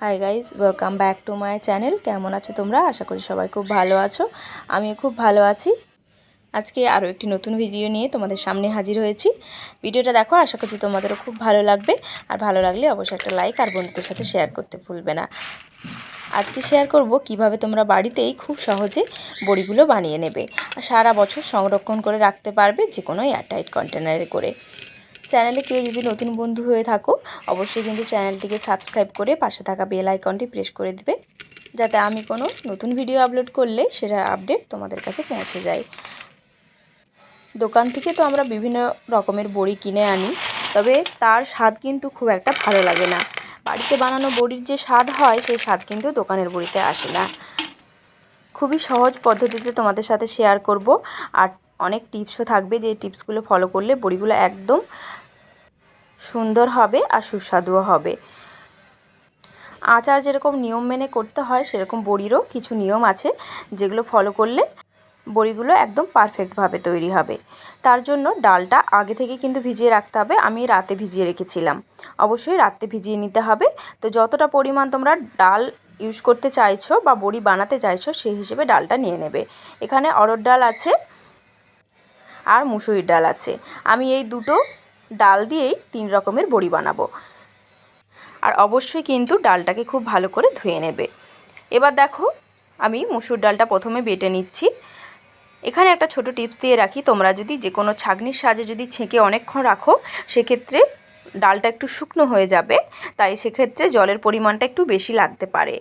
Hi guys, welcome back to my channel. কেমন আছো তোমরা? আশা করি সবাই খুব ভালো আছো। আমি খুব ভালো আছি। আজকে আরও একটি নতুন ভিডিও নিয়ে তোমাদের সামনে হাজির হয়েছি। ভিডিওটা দেখো, আশা করছি তোমাদেরও খুব ভালো লাগবে। আর ভালো লাগলে অবশ্যই একটা লাইক আর বন্ধুদের সাথে শেয়ার করতে ভুলবে না। আজকে শেয়ার করব কিভাবে তোমরা বাড়িতেই খুব সহজে বড়িগুলো বানিয়ে নেবে আর সারা বছর সংরক্ষণ করে রাখতে পারবে, যে কোনো এয়ারটাইট কন্টেনারে করে। চ্যানেলে কেউ যদি নতুন বন্ধু হয়ে থাকো, অবশ্যই কিন্তু চ্যানেলটিকে সাবস্ক্রাইব করে পাশে থাকা বেল আইকনটি প্রেস করে দিবে, যাতে আমি কোনো নতুন ভিডিও আপলোড করলে সেটার আপডেট তোমাদের কাছে পৌঁছে যায়। দোকান থেকে তো আমরা বিভিন্ন রকমের বড়ি কিনে আনি, তবে তার স্বাদ কিন্তু খুব একটা ভালো লাগে না। বাড়িতে বানানো বড়ির যে স্বাদ হয়, সেই স্বাদ কিন্তু দোকানের বড়িতে আসে না। খুবই সহজ পদ্ধতিতে তোমাদের সাথে শেয়ার করব, আর অনেক টিপসও থাকবে, যে টিপসগুলো ফলো করলে বড়িগুলো একদম সুন্দর হবে আর সুস্বাদুও হবে। আচার যেরকম নিয়ম মেনে করতে হয়, সেরকম বড়িরও কিছু নিয়ম আছে, যেগুলো ফলো করলে বড়িগুলো একদম পারফেক্টভাবে তৈরি হবে। তার জন্য ডালটা আগে থেকে কিন্তু ভিজিয়ে রাখতে হবে। আমি রাতে ভিজিয়ে রেখেছিলাম। অবশ্যই রাতে ভিজিয়ে নিতে হবে। তো যতটা পরিমাণ তোমরা ডাল ইউজ করতে চাইছো বা বড়ি বানাতে চাইছো, সেই হিসেবে ডালটা নিয়ে নেবে। এখানে অড়হর ডাল আছে আর মুসুরির ডাল আছে। আমি এই দুটো ডাল দিয়েই 3 রকমের বড়ি বানাবো। আর অবশ্যই কিন্তু ডালটাকে খুব ভালো করে ধুয়ে নেবে। এবার দেখো, আমি মুসুর ডালটা প্রথমে বেটে নিচ্ছি। এখানে একটা ছোট টিপস দিয়ে রাখি, তোমরা যদি যে কোনো ছাঁকনির সাহায্যে যদি ছেঁকে অনেকক্ষণ রাখো, সেক্ষেত্রে ডালটা একটু শুকনো হয়ে যাবে, তাই সেক্ষেত্রে জলের পরিমাণটা একটু বেশি লাগতে পারে।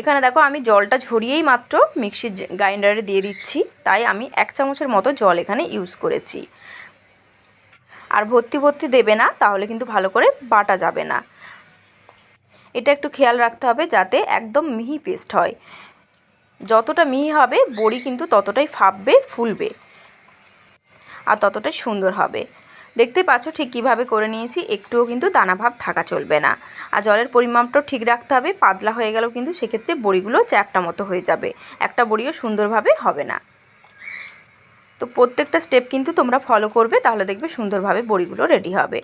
এখানে দেখো, আমি জলটা ঝরিয়েই মাত্র মিক্সির গ্রাইন্ডারে দিয়ে দিচ্ছি, তাই আমি 1 চামচের মতো জল এখানে ইউজ করেছি। আর ভর্তি ভর্তি দেবে না, তাহলে কিন্তু ভালো করে বাটা যাবে না। এটা একটু খেয়াল রাখতে হবে, যাতে একদম মিহি পেস্ট হয়। যতটা মিহি হবে বড়ি কিন্তু ততটাই ফাঁপবে, ফুলবে আর ততটাই সুন্দর হবে। দেখতে পাচ্ছ ঠিক কিভাবে করে নিয়েছি। একটুও কিন্তু দানা ভাব থাকা চলবে না। আর জলের পরিমাপটাও ঠিক রাখতে হবে। পাতলা হয়ে গেলেও কিন্তু সেক্ষেত্রে বড়িগুলো চ্যাপ্টা মতো হয়ে যাবে, একটা বড়িও সুন্দরভাবে হবে না। তো প্রত্যেকটা স্টেপ কিন্তু তোমরা ফলো করবে, তাহলে দেখবে সুন্দরভাবে বড়িগুলো রেডি হবে।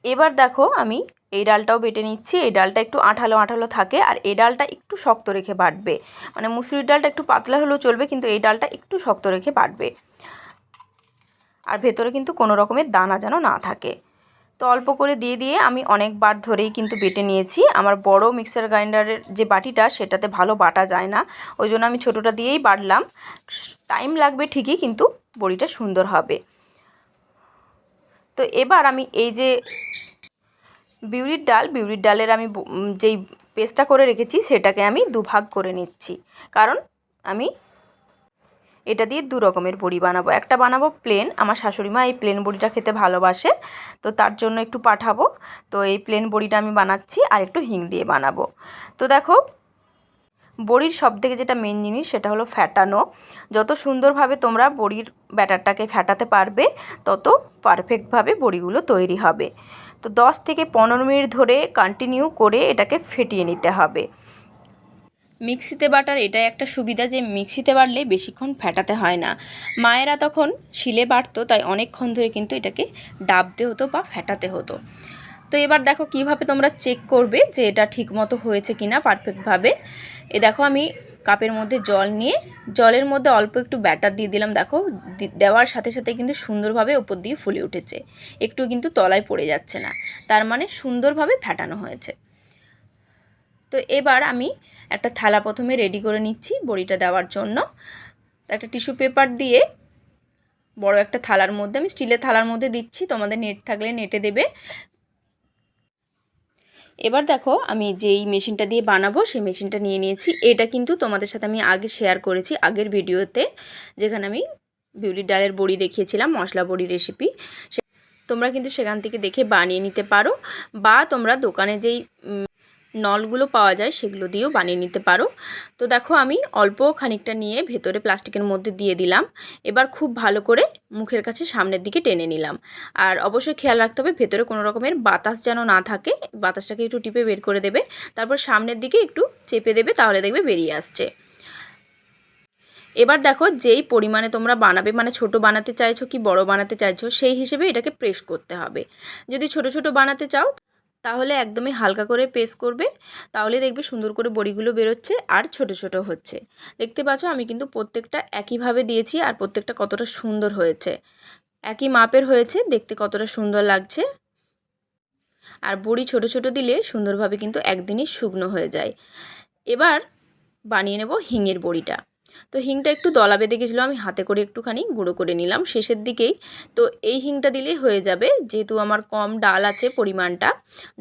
এবার দেখো, আমি এই ডালটাও বেটে নিচ্ছি। এই ডালটা একটু আঠালো আঠালো থাকে, আর এই ডালটা একটু শক্ত রেখে বাটবে। মানে মুসুরির ডালটা একটু পাতলা হলেও চলবে, কিন্তু এই ডালটা একটু শক্ত রেখে বাটবে। আর ভেতরে কিন্তু কোনো রকমের দানা যেন না থাকে। তো অল্প করে দিয়ে দিয়ে আমি অনেকবার ধরেই কিন্তু বেটে নিয়েছি। আমার বড় মিক্সার গ্রাইন্ডারের যে বাটিটা, সেটাতে ভালো বাটা যায় না, ওই জন্য আমি ছোটোটা দিয়েই বাটলাম। টাইম লাগবে ঠিকই, কিন্তু বড়িটা সুন্দর হবে। তো এবার আমি এই যে বিউলির ডালের আমি যেই পেস্টটা করে রেখেছি, সেটাকে আমি দুভাগ করে নিচ্ছি। কারণ আমি এটা দিয়ে 2 রকমের বড়ি বানাবো। একটা বানাবো প্লেন, আমার শাশুড়ি মা এই প্লেন বড়িটা খেতে ভালোবাসে, তো তার জন্য একটু পাঠাবো। তো এই প্লেন বড়িটা আমি বানাচ্ছি, আর একটু হিং দিয়ে বানাবো। তো দেখো, বড়ির সবথেকে যেটা মেন জিনিস, সেটা হলো ফ্যাটানো। যত সুন্দরভাবে তোমরা বড়ির ব্যাটারটাকে ফ্যাটাতে পারবে, তত পারফেক্টভাবে বড়িগুলো তৈরি হবে। তো 10 থেকে 15 মিনিট ধরে কন্টিনিউ করে এটাকে ফেটিয়ে নিতে হবে। মিক্সিতে বাটার এটাই একটা সুবিধা, যে মিক্সিতে বাটলে বেশিক্ষণ ফেটাতে হয় না। মায়েরা তখন শিলে বাটতো, তাই অনেকক্ষণ ধরে কিন্তু এটাকে ডাবতে হতো বা ফেটাতে হতো। তো এবার দেখো কিভাবে তোমরা চেক করবে যে এটা ঠিকমতো হয়েছে কিনা পারফেক্টভাবে। দেখো, আমি কাপের মধ্যে জল নিয়ে জলের মধ্যে অল্প একটু ব্যাটার দিয়ে দিলাম। দেখো, দেওয়ার সাথে সাথে কিন্তু সুন্দরভাবে ওপর দিয়ে ফুলে উঠেছে, একটু কিন্তু তলায় পড়ে যাচ্ছে না, তার মানে সুন্দরভাবে ফেটানো হয়েছে। তো এবার আমি একটা থালা প্রথমে রেডি করে নিচ্ছি বড়িটা দেওয়ার জন্য। একটা টিস্যু পেপার দিয়ে বড় একটা থালার মধ্যে, আমি স্টিলের থালার মধ্যে দিচ্ছি, তোমাদের নেট থাকলে নেটে দেবে। এবার দেখো, আমি যেই মেশিনটা দিয়ে বানাবো সেই মেশিনটা নিয়ে নিয়েছি। এটা কিন্তু তোমাদের সাথে আমি আগে শেয়ার করেছি আগের ভিডিওতে, যেখানে আমি বিউলির ডালের বড়ি দেখিয়েছিলাম, মশলা বড়ি রেসিপি। তোমরা কিন্তু সেখান থেকে দেখে বানিয়ে নিতে পারো, বা তোমরা দোকানে যেই নলগুলো পাওয়া যায় সেগুলো দিয়েও বানিয়ে নিতে পারো। তো দেখো, আমি অল্প খানিকটা নিয়ে ভেতরে প্লাস্টিকের মধ্যে দিয়ে দিলাম। এবার খুব ভালো করে মুখের কাছে সামনের দিকে টেনে নিলাম। আর অবশ্যই খেয়াল রাখতে হবে ভেতরে কোনো রকমের বাতাস যেন না থাকে, বাতাসটাকে একটু টিপে বের করে দেবে। তারপর সামনের দিকে একটু চেপে দেবে, তাহলে দেখবে বেরিয়ে আসছে। এবার দেখো, যেই পরিমাণে তোমরা বানাবে, মানে ছোট বানাতে চাইছো কি বড় বানাতে চাইছো, সেই হিসেবে এটাকে প্রেস করতে হবে। যদি ছোট ছোট বানাতে চাও, তাহলে একদমই হালকা করে প্রেস করবে, তাহলে দেখবে সুন্দর করে বড়িগুলো বেরোচ্ছে আর ছোট ছোট হচ্ছে। দেখতে পাচ্ছ আমি কিন্তু প্রত্যেকটা একইভাবে দিয়েছি আর প্রত্যেকটা কতটা সুন্দর হয়েছে, একই মাপের হয়েছে, দেখতে কতটা সুন্দর লাগছে। আর বড়ি ছোট ছোট দিলে সুন্দরভাবে কিন্তু একদিনই শুকনো হয়ে যায়। এবার বানিয়ে নেব হিঙের বড়িটা। তো হিংটা একটু দলা বেঁধে গেছিলো, আমি হাতে করে একটুখানি গুঁড়ো করে নিলাম শেষের দিকেই। তো এই হিংটা দিলেই হয়ে যাবে, যেহেতু আমার কম ডাল আছে পরিমাণটা,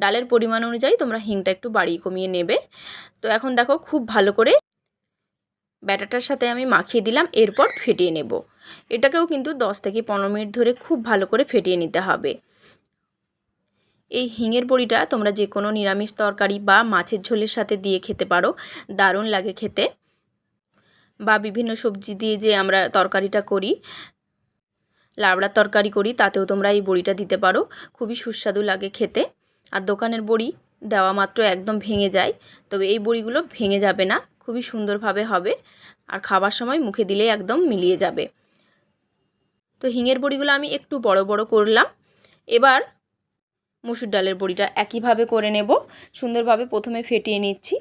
ডালের পরিমাণ অনুযায়ী তোমরা হিংটা একটু বাড়িয়ে কমিয়ে নেবে। তো এখন দেখো খুব ভালো করে ব্যাটারটার সাথে আমি মাখিয়ে দিলাম, এরপর ফেটিয়ে নেব। এটাকেও কিন্তু 10 থেকে 15 মিনিট ধরে খুব ভালো করে ফেটিয়ে নিতে হবে। এই হিঙের বড়িটা তোমরা যে কোনো নিরামিষ তরকারি বা মাছের ঝোলের সাথে দিয়ে খেতে পারো, দারুণ লাগে খেতে। বা বিভিন্ন সবজি দিয়ে যে আমরা তরকারিটা করি, লাবড়ার তরকারি করি, তাতেও তোমরা এই বড়িটা দিতে পারো, খুবই সুস্বাদু লাগে খেতে। আর দোকানের বড়ি দেওয়া মাত্র একদম ভেঙে যায়, তবে এই বড়িগুলো ভেঙে যাবে না, খুবই সুন্দরভাবে হবে আর খাবার সময় মুখে দিলেই একদম মিলিয়ে যাবে। তো হিঙের বড়িগুলো আমি একটু বড় বড় করলাম। এবার মসুর ডালের বড়িটা একইভাবে করে নেব, সুন্দরভাবে প্রথমে ফেটিয়ে নিচ্ছি।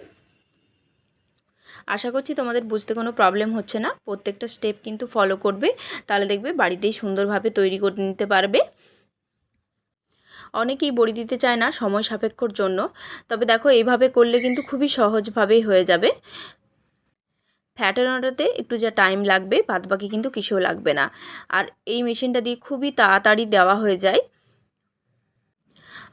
আশা করছি তোমাদের বুঝতে কোনো প্রবলেম হচ্ছে না, প্রত্যেকটা স্টেপ কিন্তু ফলো করবে, তাহলে দেখবে বাড়িতেই সুন্দরভাবে তৈরি করে নিতে পারবে। অনেকেই বড়ি দিতে চায় না সময় সাপেক্ষর জন্য, তবে দেখো এইভাবে করলে কিন্তু খুবই সহজভাবেই হয়ে যাবে। ফ্যাটানোটাতে একটু যা টাইম লাগবে, বাদবাকি কিন্তু কিছুও লাগবে না। আর এই মেশিনটা দিয়ে খুবই তাড়াতাড়ি দেওয়া হয়ে যায়।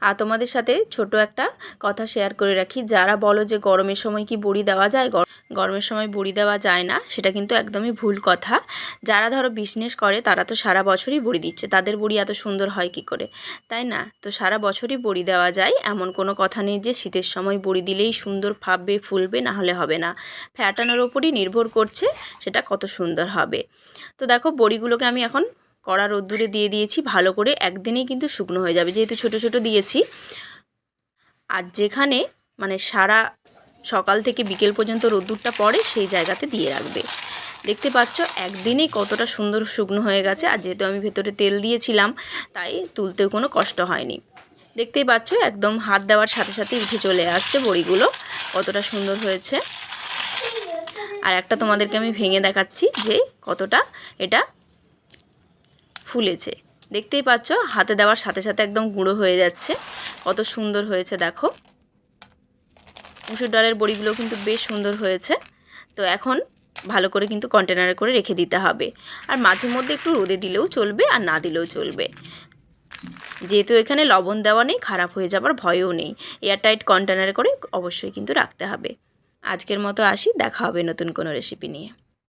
আর তোমাদের সাথে ছোট একটা কথা শেয়ার করে রাখি, যারা বলো যে গরমের সময় কি বড়ি দেওয়া যায়, গরমের সময় বড়ি দেওয়া যায় না, সেটা কিন্তু একদমই ভুল কথা। যারা ধরো বিজনেস করে তারা তো সারা বছরই বড়ি দিচ্ছে, তাদের বড়ি এত সুন্দর হয় কি করে, তাই না? তো সারা বছরই বড়ি দেওয়া যায়, এমন কোনো কথা নেই যে শীতের সময় বড়ি দিলেই সুন্দর ফাঁপবে ফুলবে, না হলে হবে না। ফ্যাটানোর ওপরই নির্ভর করছে সেটা কত সুন্দর হবে। তো দেখো বড়িগুলোকে আমি এখন কড়া রোদ্দুরে দিয়ে দিয়েছি, ভালো করে একদিনেই কিন্তু শুকনো হয়ে যাবে, যেহেতু ছোট ছোট দিয়েছি। আর যেখানে মানে সারা সকাল থেকে বিকেল পর্যন্ত রোদ্দুরটা পড়ে সেই জায়গাতে দিয়ে রাখবে। দেখতে পাচ্ছ একদিনেই কতটা সুন্দর শুকনো হয়ে গেছে, আর যেহেতু আমি ভেতরে তেল দিয়েছিলাম তাই তুলতেও কোনো কষ্ট হয়নি। দেখতেই পাচ্ছ একদম হাত দেওয়ার সাথে সাথে উঠে চলে আসছে বড়িগুলো, কতটা সুন্দর হয়েছে। আর একটা তোমাদেরকে আমি ভেঙে দেখাচ্ছি যে কতটা এটা ফুলেছে। দেখতেই পাচ্ছ হাতে দেওয়ার সাথে সাথে একদম গুঁড়ো হয়ে যাচ্ছে, কত সুন্দর হয়েছে দেখো। মুসুর ডালের বড়িগুলো কিন্তু বেশ সুন্দর হয়েছে। তো এখন ভালো করে কিন্তু কন্টেনারে করে রেখে দিতে হবে, আর মাঝে মধ্যে একটু রোদে দিলেও চলবে আর না দিলেও চলবে, যেহেতু এখানে লবণ দেওয়া নেই, খারাপ হয়ে যাবার ভয়ও নেই। এয়ারটাইট কন্টেনারে করে অবশ্যই কিন্তু রাখতে হবে। আজকের মতো আসি, দেখা হবে নতুন কোনো রেসিপি নিয়ে।